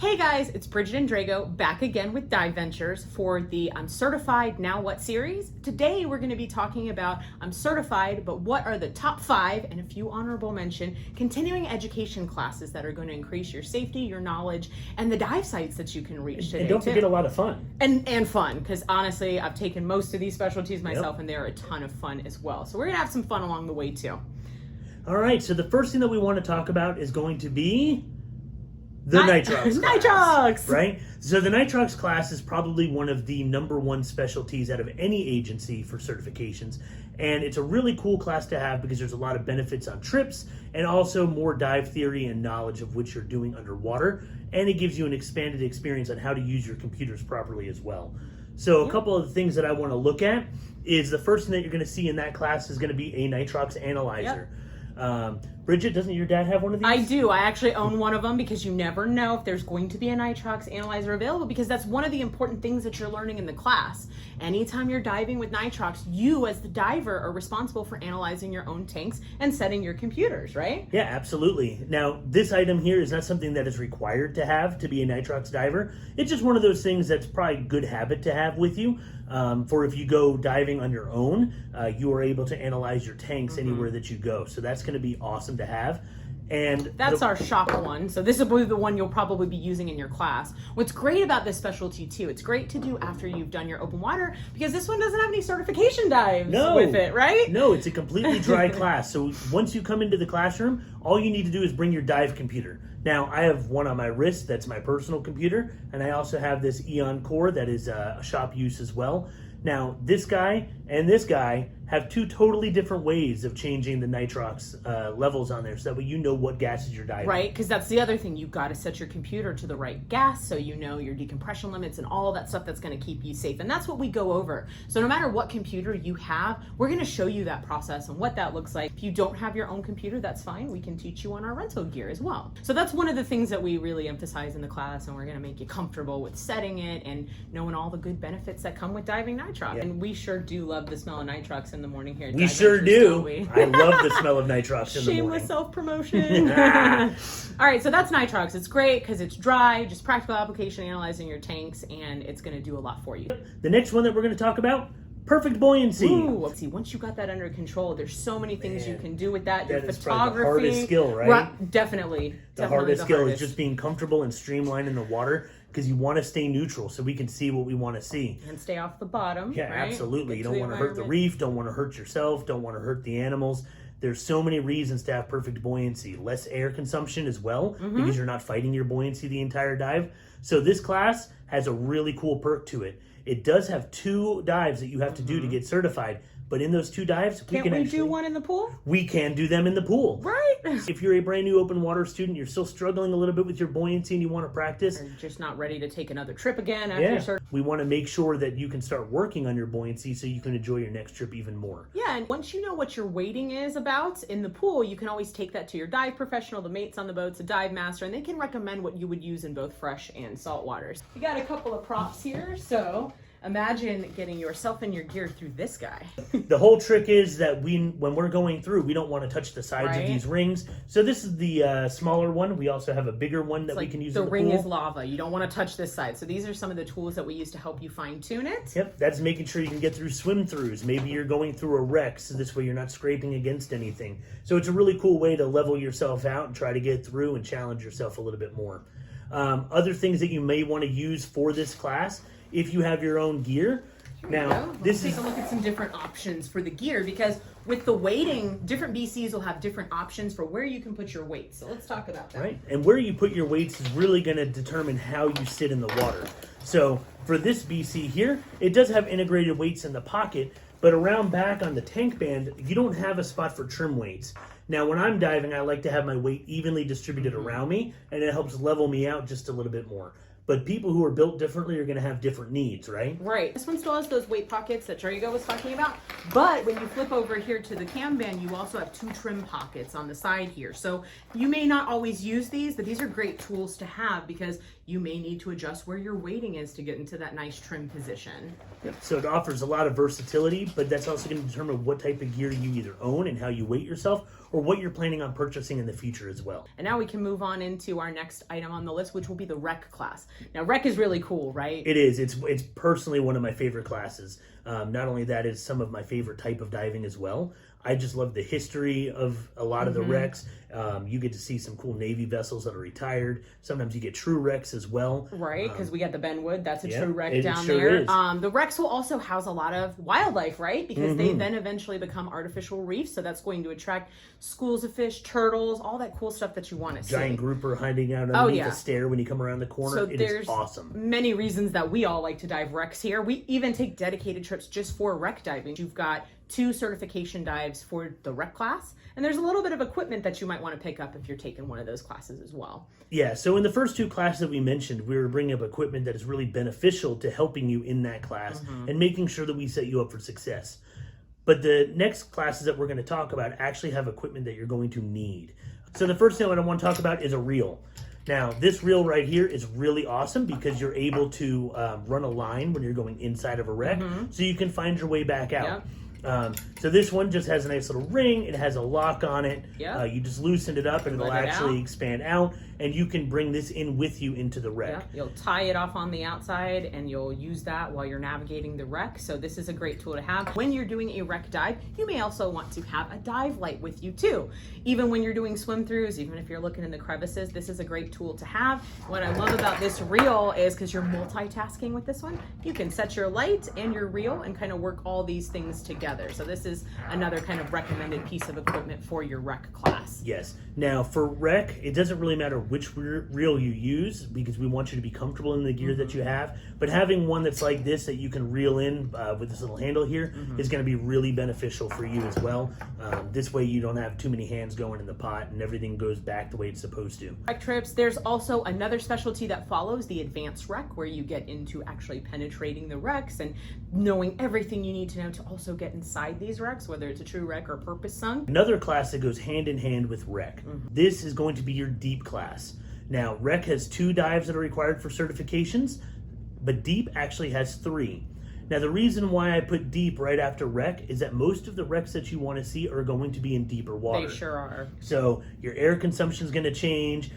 Hey guys, it's Bridget and Drago back again with Dive Ventures for the I'm Certified Now What series. Today we're going to be talking about I'm certified, but what are the top 5 and a few honorable mention continuing education classes that are going to increase your safety, your knowledge, and the dive sites that you can reach today. And don't forget a lot of fun. And fun, because honestly, I've taken most of these specialties myself and they're a ton of fun as well. So we're going to have some fun along the way too. All right, so the first thing that we want to talk about is going to be the Nitrox class, Nitrox! Right? So the Nitrox class is probably one of the #1 specialties out of any agency for certifications. And it's a really cool class to have because there's a lot of benefits on trips and also more dive theory and knowledge of what you're doing underwater. And it gives you an expanded experience on how to use your computers properly as well. So a couple of the things that I want to look at is the first thing that you're going to see in that class is going to be a Nitrox analyzer. Bridget, doesn't your dad have one of these? I do. I actually own one of them because you never know if there's going to be a Nitrox analyzer available, because that's one of the important things that you're learning in the class. Anytime you're diving with Nitrox, you as the diver are responsible for analyzing your own tanks and setting your computers, right? Yeah, absolutely. Now, this item here is not something that is required to have to be a Nitrox diver. It's just one of those things that's probably a good habit to have with you. For if you go diving on your own, you are able to analyze your tanks anywhere that you go. So that's going to be awesome to have. And that's our shop one. So this is the one you'll probably be using in your class. What's great about this specialty too, it's great to do after you've done your open water, because this one doesn't have any certification dives with it, right? No, it's a completely dry class. So once you come into the classroom, all you need to do is bring your dive computer. Now, I have one on my wrist, that's my personal computer, and I also have this Eon Core that is a shop use as well. Now, this guy and this guy have 2 totally different ways of changing the Nitrox levels on there, so that way you know what gases you're diving. Right, because that's the other thing. You've got to set your computer to the right gas so you know your decompression limits and all of that stuff that's going to keep you safe. And that's what we go over. So no matter what computer you have, we're going to show you that process and what that looks like. If you don't have your own computer, that's fine. We can teach you on our rental gear as well. So that's one of the things that we really emphasize in the class, and we're going to make you comfortable with setting it and knowing all the good benefits that come with diving Nitrox. Yeah. And we sure do love the smell of Nitrox in the morning here. We sure do. I love the smell of Nitrox in the morning. Shameless self-promotion. All right, so that's Nitrox. It's great because it's dry, just practical application, analyzing your tanks, and it's going to do a lot for you. The next one that we're going to talk about, perfect buoyancy. Ooh, let's see. Once you got that under control, there's so many things you can do with that. Your is photography, the hardest skill, right? Definitely. The hardest skill is just being comfortable and streamlined in the water, because you want to stay neutral so we can see what we want to see. And stay off the bottom. Yeah, right? absolutely. You don't want to hurt the reef, don't want to hurt yourself, don't want to hurt the animals. There's so many reasons to have perfect buoyancy. Less air consumption as well, because you're not fighting your buoyancy the entire dive. So this class has a really cool perk to it. It does have 2 dives that you have to do to get certified. But in those 2 dives, we do one in the pool? We can do them in the pool. Right. If you're a brand new open water student, you're still struggling a little bit with your buoyancy and you want to practice. Or just not ready to take another trip again after we want to make sure that you can start working on your buoyancy so you can enjoy your next trip even more. Yeah, and once you know what your weighting is about in the pool, you can always take that to your dive professional, the mates on the boats, a dive master, and they can recommend what you would use in both fresh and salt waters. We got a couple of props here, so imagine getting yourself and your gear through this guy. The whole trick is that when we're going through, we don't want to touch the sides of these rings. So this is the smaller one. We also have a bigger one that we can use in the pool. The ring is lava. You don't want to touch this side. So these are some of the tools that we use to help you fine tune it. Yep, that's making sure you can get through swim throughs. Maybe you're going through a wreck, so this way you're not scraping against anything. So it's a really cool way to level yourself out and try to get through and challenge yourself a little bit more. Other things that you may want to use for this class, if you have your own gear. Now, let's take a look at some different options for the gear, because with the weighting, different BCs will have different options for where you can put your weights. So let's talk about that. Right, and where you put your weights is really going to determine how you sit in the water. So for this BC here, it does have integrated weights in the pocket, but around back on the tank band, you don't have a spot for trim weights. Now, when I'm diving, I like to have my weight evenly distributed around me, and it helps level me out just a little bit more. But people who are built differently are going to have different needs, right? Right. This one still has those weight pockets that Drago was talking about. But when you flip over here to the cam band, you also have 2 trim pockets on the side here. So you may not always use these, but these are great tools to have, because You may need to adjust where your weighting is to get into that nice trim position. Yep. So it offers a lot of versatility, but that's also going to determine what type of gear you either own and how you weight yourself, or what you're planning on purchasing in the future as well. And now we can move on into our next item on the list, which will be the rec class. Now, rec is really cool, right? It is. It's personally one of my favorite classes. Not only that, it's some of my favorite type of diving as well. I just love the history of a lot of the wrecks. You get to see some cool Navy vessels that are retired. Sometimes you get true wrecks as well. Right, because we got the Benwood. That's a true wreck it down sure there. is. The wrecks will also house a lot of wildlife, right? Because they then eventually become artificial reefs. So that's going to attract schools of fish, turtles, all that cool stuff that you want to see. Giant grouper hiding out underneath a stair when you come around the corner. So it there's is awesome. Many reasons that we all like to dive wrecks here. We even take dedicated trips just for wreck diving. You've got 2 certification dives for the rec class, and there's a little bit of equipment that you might want to pick up if you're taking one of those classes as well. Yeah, so in the first 2 classes that we mentioned, we were bringing up equipment that is really beneficial to helping you in that class and making sure that we set you up for success. But the next classes that we're going to talk about actually have equipment that you're going to need. So the first thing that I want to talk about is a reel. Now, this reel right here is really awesome because you're able to run a line when you're going inside of a wreck, so you can find your way back out. Yep. So this one just has a nice little ring. It has a lock on it. Yep. You just loosen it up and it'll actually expand out, and you can bring this in with you into the wreck. Yep. You'll tie it off on the outside and you'll use that while you're navigating the wreck. So this is a great tool to have. When you're doing a wreck dive, you may also want to have a dive light with you too. Even when you're doing swim throughs, even if you're looking in the crevices, this is a great tool to have. What I love about this reel is because you're multitasking with this one, you can set your light and your reel and kind of work all these things together. So this is another kind of recommended piece of equipment for your rec class. Yes. Now for rec, it doesn't really matter which reel you use because we want you to be comfortable in the gear that you have. But having one that's like this that you can reel in with this little handle here is going to be really beneficial for you as well. This way you don't have too many hands going in the pot and everything goes back the way it's supposed to. Rec trips, there's also another specialty that follows, the advanced rec, where you get into actually penetrating the wrecks and knowing everything you need to know to also get inside these wrecks, whether it's a true wreck or purpose sunk. Another class that goes hand in hand with rec. This is going to be your deep class. Now, rec has 2 dives that are required for certifications, but deep actually has 3. Now, the reason why I put deep right after rec is that most of the wrecks that you want to see are going to be in deeper water. They sure are. So your air consumption is going to change.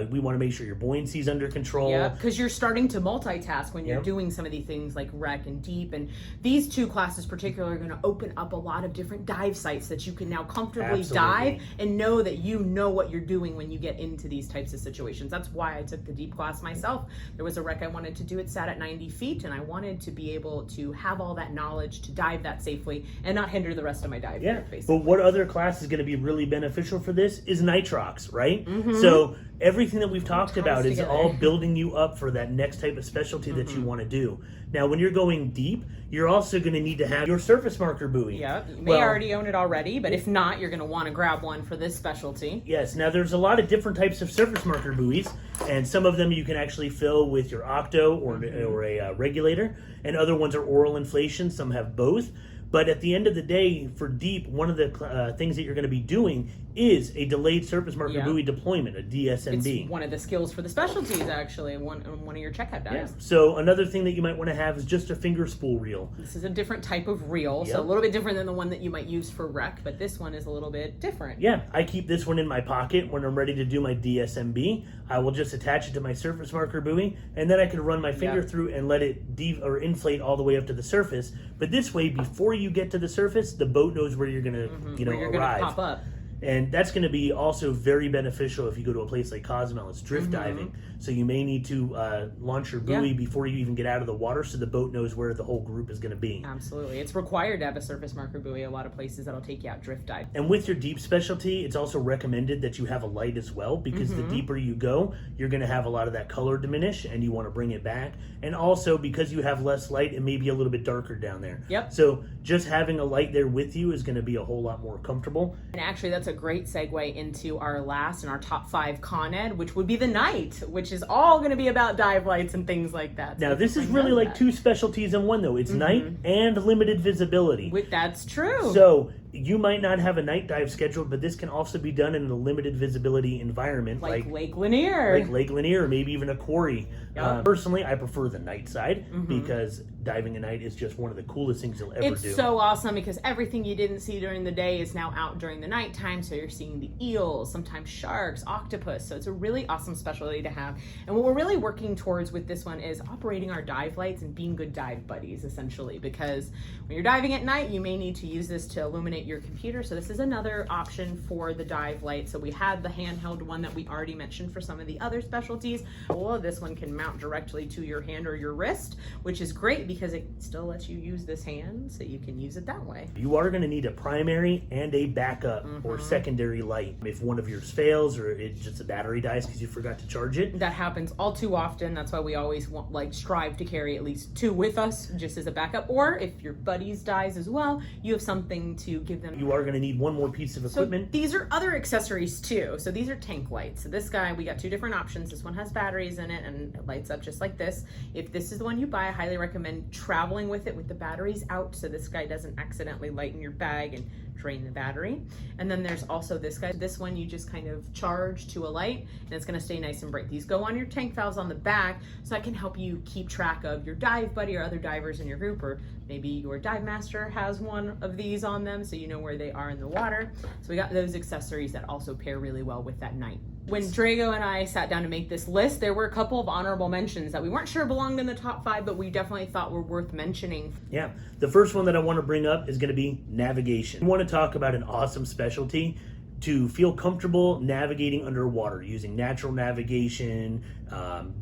We want to make sure your buoyancy is under control. Yeah, because you're starting to multitask when you're doing some of these things like rec and deep. And these 2 classes particularly are going to open up a lot of different dive sites that you can now comfortably dive and know that you know what you're doing when you get into these types of situations. That's why I took the deep class myself. There was a wreck I wanted to do. It sat at 90 feet, and I wanted to be able to have all that knowledge to dive that safely and not hinder the rest of my dive. Yeah, but what other class is going to be really beneficial for this is Nitrox, right? So everything that we've talked about is all building you up for that next type of specialty that you want to do. Now, when you're going deep, you're also going to need to have your surface marker buoy. Yeah, you may already own it already, but if not, you're going to want to grab one for this specialty. Yes, now there's a lot of different types of surface marker buoys, and some of them you can actually fill with your octo or a regulator, and other ones are oral inflation. Some have both. But at the end of the day, for deep, one of the things that you're going to be doing is a delayed surface marker buoy deployment, a DSMB. It's one of the skills for the specialties, actually, one of your checkout dives. Yeah. So another thing that you might want to have is just a finger spool reel. This is a different type of reel, so a little bit different than the one that you might use for rec, but this one is a little bit different. Yeah, I keep this one in my pocket when I'm ready to do my DSMB. I will just attach it to my surface marker buoy, and then I can run my finger through and let it inflate all the way up to the surface. But this way, before you get to the surface, the boat knows where you're going to, where you're arrive. Gonna pop up. And that's going to be also very beneficial if you go to a place like Cozumel. It's drift diving. So you may need to launch your buoy before you even get out of the water so the boat knows where the whole group is going to be. Absolutely. It's required to have a surface marker buoy. A lot of places that'll take you out drift dive. And with your deep specialty, it's also recommended that you have a light as well, because the deeper you go, you're going to have a lot of that color diminish and you want to bring it back. And also because you have less light, it may be a little bit darker down there. Yep. So just having a light there with you is going to be a whole lot more comfortable. And actually that's a great segue into our last and our top 5 Con Ed, which would be the night, which is all going to be about dive lights and things like that. Now, this is really like 2 specialties in one, though. It's night and limited visibility. That's true. So you might not have a night dive scheduled, but this can also be done in a limited visibility environment like Lake Lanier. Like Lake Lanier, or maybe even a quarry. Yep. Personally, I prefer the night side because diving at night is just one of the coolest things you'll ever do. It's so awesome because everything you didn't see during the day is now out during the nighttime. So you're seeing the eels, sometimes sharks, octopus. So it's a really awesome specialty to have. And what we're really working towards with this one is operating our dive lights and being good dive buddies, essentially, because when you're diving at night, you may need to use this to illuminate your computer. So this is another option for the dive light. So we had the handheld one that we already mentioned for some of the other specialties. Well, this one can mount directly to your hand or your wrist, which is great because it still lets you use this hand, so you can use it that way. You are going to need a primary and a backup or secondary light. If one of yours fails or it just a battery dies because you forgot to charge it. That happens all too often. That's why we always strive to carry at least 2 with us just as a backup. Or if your buddies dies as well, you have something to give them. You are going to need one more piece of equipment. So these are other accessories too. So these are tank lights. So this guy, we got 2 different options. This one has batteries in it and it lights up just like this. If this is the one you buy, I highly recommend traveling with it with the batteries out so this guy doesn't accidentally light in your bag and drain the battery. And then there's also this guy. This one you just kind of charge to a light and it's going to stay nice and bright. These go on your tank valves on the back, so that can help you keep track of your dive buddy or other divers in your group, or maybe your dive master has one of these on them so you know where they are in the water. So we got those accessories that also pair really well with that night. When Drago and I sat down to make this list, there were a couple of honorable mentions that we weren't sure belonged in the top 5, but we definitely thought were worth mentioning. Yeah, the first one that I want to bring up is going to be navigation. We want to talk about an awesome specialty to feel comfortable navigating underwater using natural navigation,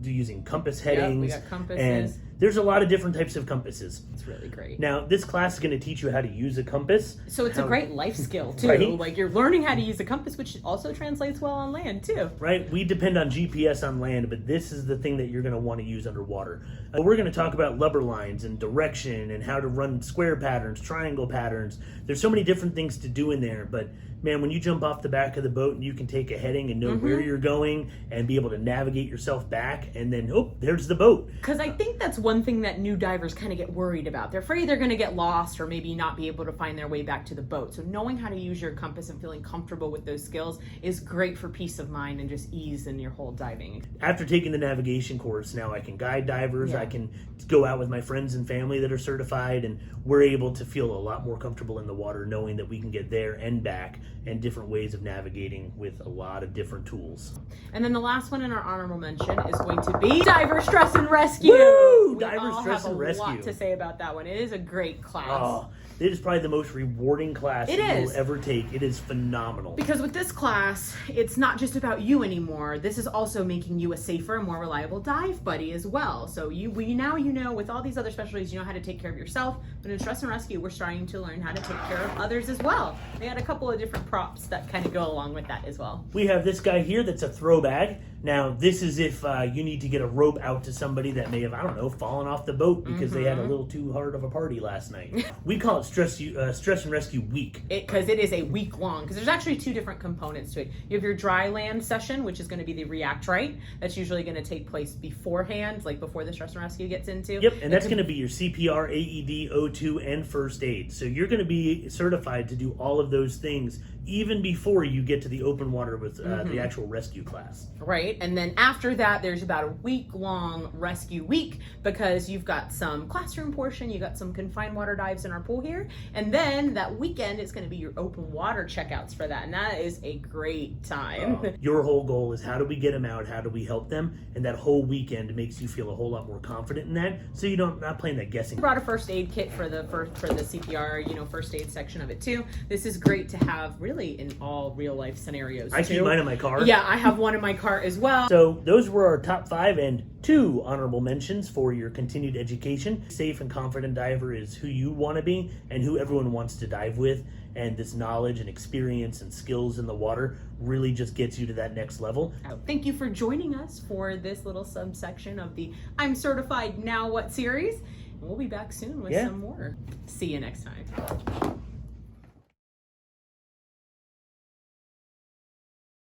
using compass headings. Yep, we got compasses. And there's a lot of different types of compasses. It's really great. Now, this class is going to teach you how to use a compass. So it's a great life skill too. Right? Like you're learning how to use a compass, which also translates well on land too. Right? We depend on GPS on land, but this is the thing that you're going to want to use underwater. We're going to talk about lubber lines and direction and how to run square patterns, triangle patterns. There's so many different things to do in there, but man, when you jump off the back of the boat and you can take a heading and know where you're going and be able to navigate yourself back, and then, oh, there's the boat. Because I think that's one thing that new divers kind of get worried about. They're afraid they're going to get lost or maybe not be able to find their way back to the boat. So knowing how to use your compass and feeling comfortable with those skills is great for peace of mind and just ease in your whole diving. After taking the navigation course, now I can guide divers. I can go out with my friends and family that are certified, and we're able to feel a lot more comfortable in the water knowing that we can get there and back, and different ways of navigating with a lot of different tools. And then the last one in our honorable mention is going to be Diver Stress and Rescue. Woo! We Diver Stress and Rescue. have a lot to say about that one. It is a great class. Oh, it is probably the most rewarding class It you is. will ever take. It is phenomenal. Because with this class, it's not just about you anymore. This is also making you a safer and more reliable dive buddy as well. So now you know, with all these other specialties, you know how to take care of yourself. But in Stress and Rescue, we're starting to learn how to take care of others as well. We had a couple of different props that kind of go along with that as well. We have this guy here that's a throw bag. Now, this is if you need to get a rope out to somebody that may have, I don't know, fallen off the boat because they had a little too hard of a party last night. We call it Stress and Rescue Week. Because it is a week long, because there's actually 2 different components to it. You have your dry land session, which is going to be the react right. That's usually going to take place beforehand, like before the Stress and Rescue gets into. Yep, and that's going to be your CPR, AED, O2, and first aid. So you're going to be certified to do all of those things even before you get to the open water with the actual rescue class. Right, and then after that, there's about a week-long rescue week, because you've got some classroom portion, you got some confined water dives in our pool here, and then that weekend is going to be your open water checkouts for that, and that is a great time. Your whole goal is how do we get them out, how do we help them, and that whole weekend makes you feel a whole lot more confident in that, so you don't not playing that guessing. I brought a first aid kit for the CPR, first aid section of it too. This is great to have really in all real life scenarios. I keep mine in my car. Yeah, I have one in my car as well. So those were our top 5 and 2 honorable mentions for your continued education. Safe and confident diver is who you want to be and who everyone wants to dive with. And this knowledge and experience and skills in the water really just gets you to that next level. Thank you for joining us for this little subsection of the I'm Certified Now What series. And we'll be back soon with some more. See you next time.